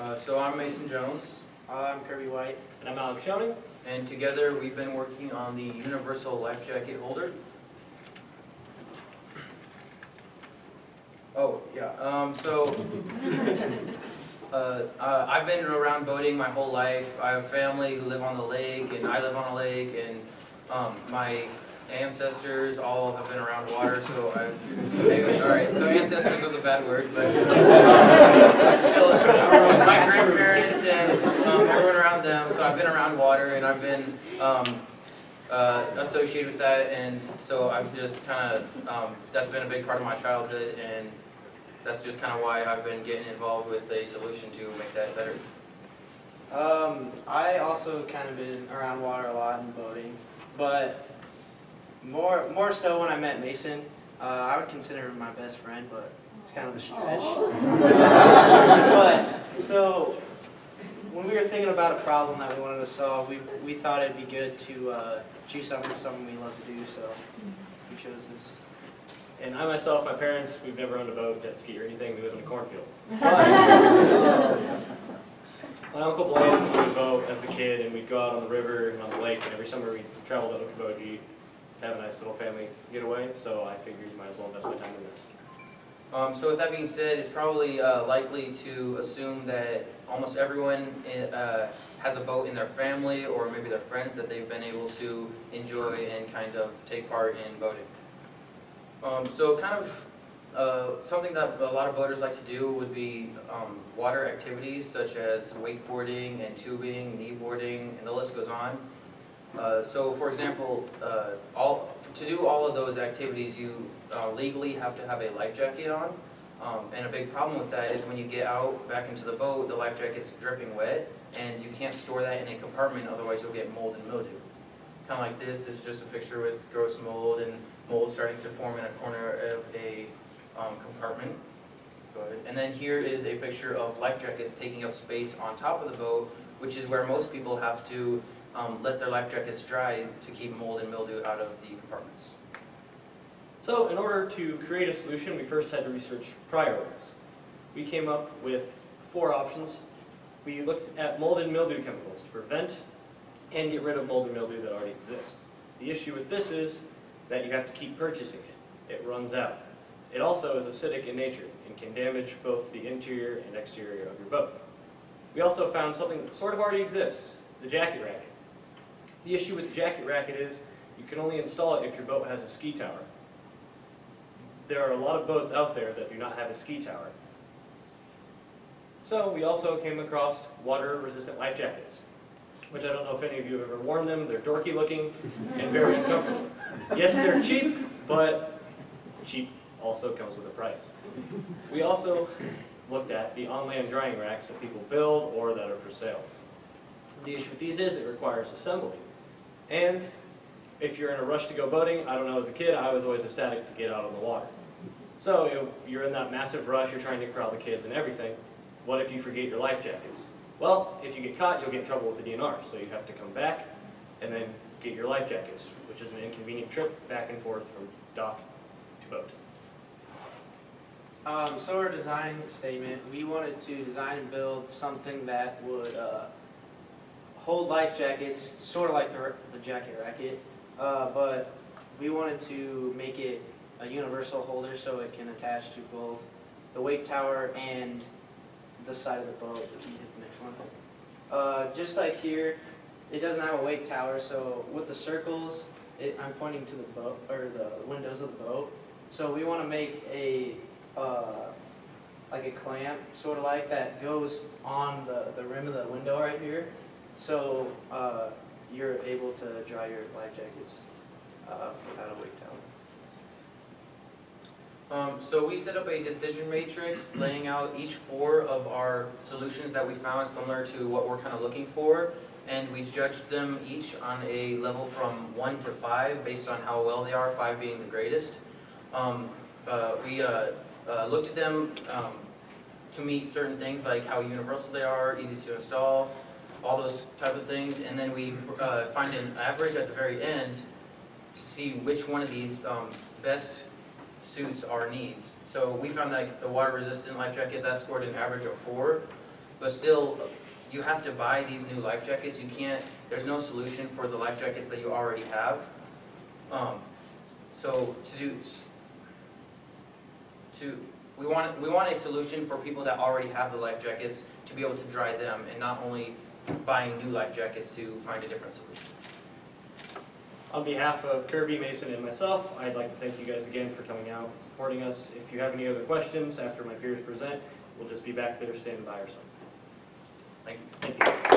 So I'm Mason Jones, I'm Kirby White. And I'm Alex Schoening. and together we've been working on the Universal Life Jacket Holder. Oh, yeah, I've been around boating my whole life. I have family who live on the lake, and I live on a lake, and my ancestors all have been around water, so alright, so ancestors was a bad word, but my grandparents and everyone around them, so I've been around water, and I've been associated with that, and so I've just kind of, that's been a big part of my childhood, and that's just kind of why I've been getting involved with a solution to make that better. I also kind of been around water a lot and boating, but more so when I met Mason. I would consider him my best friend, but it's kind of a stretch. But so when we were thinking about a problem that we wanted to solve, we thought it'd be good to choose something we love to do, so we chose this. And I myself, my parents, we've never owned a boat, jet ski, or anything. We live in a cornfield. My Uncle Blaine owned a boat as a kid, and we'd go out on the river and on the lake, and every summer we'd travel to Okoboji to have a nice little family getaway, so I figured you might as well invest my time in this. So with that being said, it's probably likely to assume that almost everyone has a boat in their family or maybe their friends that they've been able to enjoy and kind of take part in boating. So kind of something that a lot of boaters like to do would be water activities such as wakeboarding and tubing, kneeboarding, and the list goes on. So for example, to do all of those activities, you legally have to have a life jacket on. And a big problem with that is when you get out back into the boat, the life jacket's dripping wet, and you can't store that in a compartment, otherwise you'll get mold and mildew. Kind of like this. This is just a picture with gross mold and mold starting to form in a corner of a compartment. Go ahead. And then here is a picture of life jackets taking up space on top of the boat, which is where most people have to let their life jackets dry to keep mold and mildew out of the compartments. So in order to create a solution, we first had to research priorities. We came up with 4 options. We looked at mold and mildew chemicals to prevent and get rid of mold and mildew that already exists. The issue with this is that you have to keep purchasing it. It runs out. It also is acidic in nature and can damage both the interior and exterior of your boat. We also found something that sort of already exists, the jacket racket. The issue with the jacket racket is you can only install it if your boat has a ski tower. There are a lot of boats out there that do not have a ski tower. So we also came across water-resistant life jackets, which I don't know if any of you have ever worn them. They're dorky looking and very uncomfortable. Yes, they're cheap, but cheap also comes with a price. We also looked at the on-land drying racks that people build or that are for sale. The issue with these is it requires assembly. And if you're in a rush to go boating, I don't know, as a kid, I was always ecstatic to get out on the water. So if you're in that massive rush, you're trying to corral the kids and everything, what if you forget your life jackets? Well, if you get caught, you'll get in trouble with the DNR, so you have to come back and then get your life jackets, which is an inconvenient trip back and forth from dock to boat. So our design statement, we wanted to design and build something that would hold life jackets, sort of like the jacket racket, but we wanted to make it a universal holder so it can attach to both the wake tower and the side of the boat. If you hit the next one. Just like here, it doesn't have a wake tower, so with the circles, I'm pointing to the boat, or the windows of the boat. So we want to make a like a clamp, sort of like that goes on the rim of the window right here. So you're able to dry your life jackets without a wake tower. So we set up a decision matrix laying out each 4 of our solutions that we found similar to what we're kind of looking for, and we judged them each on a level from 1 to 5 based on how well they are, 5 being the greatest. We looked at them to meet certain things like how universal they are, easy to install, all those type of things, and then we find an average at the very end to see which one of these best suits our needs. So we found that the water-resistant life jacket, that scored an average of 4. but still, you have to buy these new life jackets. You can't, there's no solution for the life jackets that you already have. So we want a solution for people that already have the life jackets to be able to dry them, and not only buying new life jackets to find a different solution. On behalf of Kirby, Mason, and myself, I'd like to thank you guys again for coming out and supporting us. If you have any other questions after my peers present, we'll just be back there standing by or something. Thank you. Thank you.